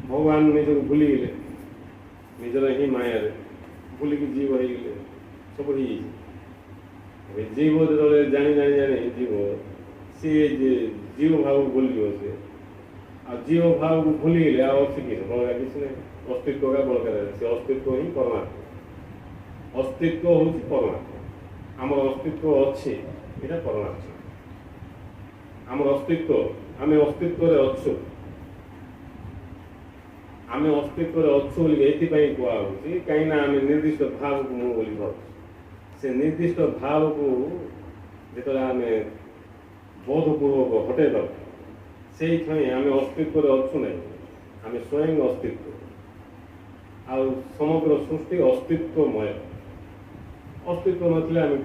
भगवान निजक भूलीगले निजर ही मायार भूलिकी जीव होगले सब हो जीव जो जानी जानी जानी जीव सी जीव भाव भूल सी आ जीव भाव को भूलीगले अच्छी कि बड़का किसी नहीं अस्तित्व का बड़का से अस्तित्व ही परमात्मा अस्तित्व हूँ परमात्मा आम अस्तित्व अच्छे यहाँ परमात्मा आम अस्तित्व आम अस्तित्व अच्छु आम अस्तित्व अच्छु ये कहुच्छी कहीं आम निर्दिष्ट भाव को मुझे भाव से निर्दिष्ट भाव को जो आम बोधपूर्वक हटे दब से आम अस्तित्व अच्छु ना आम स्वयं अस्तित्व आ समग्र सृष्टि अस्तित्वमय अस्तित्व नथिले आम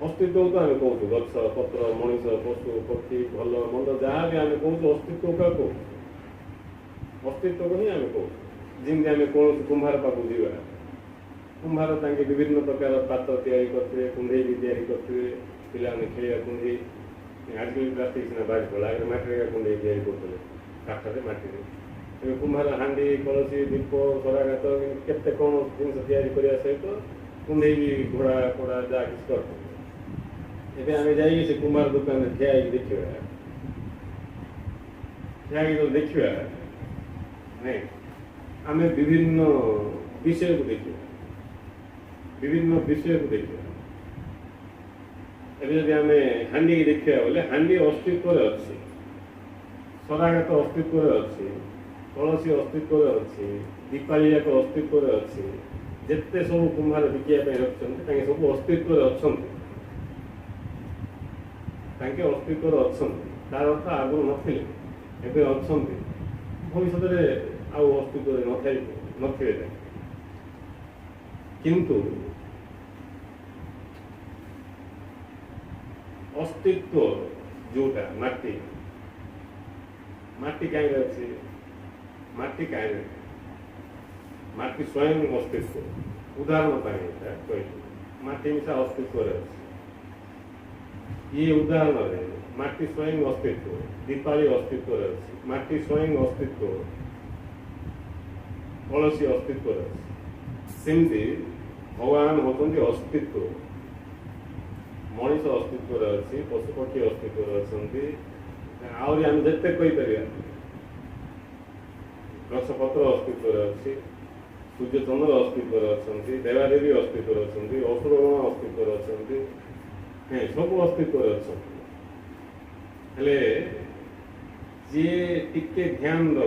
अस्तित्व तो आम कहूँ गछ पत्र मनीष पशु पक्षी भल मंद जहाँ भी आम कहूँ अस्तित्व का कहूँ अस्तित्व को ही आम कहूँ जमी आम कौन कुम्हार पाक जा कुम्हार तांके विभिन्न प्रकार पात्र तैयारी करते कुंडे भी तैयारी करते पिलाने खेलिया कुंडे आजकल प्लास्टिक सीना बाज पड़ा आगे मटिका कुंडे तैयारी करते काठरे मटी कुम्हार हांडी कलसी दीप सराघात केते कौन जिन तैयारी करने सहित कुंडे भी घोड़ा कोड़ा जहाँ किसी करते एवं आम जाइए से कुम्हार दुकान ठिया देखा ठिया तो देखा नहीं आम विभिन्न विषय को देखा विभिन्न विषय को देखा एवं आम हांडी देखा बोले हांडी अस्तित्व अच्छी सराघात अस्तित्व अच्छी कलसी अस्तित्व अच्छी दीपाली जाक अस्तित्व अच्छी जिते सब कुम्हार बिकापी रखते सब अस्तित्व अच्छा अस्तित्व अच्छा तार अर्थ आगु नथिले एबे अच्छा भविष्य में आउ अस्तित्व नथिले किंतु अस्तित्व जोटा माटी माटी कहीं अच्छी माटी कहीं माटी स्वयं अस्तित्व उदाहरण कह माटी मिसा अस्तित्व ये उदाहरण है माटी स्वयं अस्तित्व दीपाली अस्तित्व अच्छी माटी स्वयं अस्तित्व कलसी अस्तित्व सेमती भगवान होती अस्तित्व मनीष अस्तित्व अच्छी पशुपक्षी अस्तित्व अच्छा आहरी आम जिते कहीपर गछपत्र अस्तित्व अच्छी सूर्यचंद्र अस्तित्व अच्छा देवादेवी अस्तित्व अच्छा असुरगण अस्तित्व अच्छा सब अस्तित्व अच्छा जी टिके ध्यान दे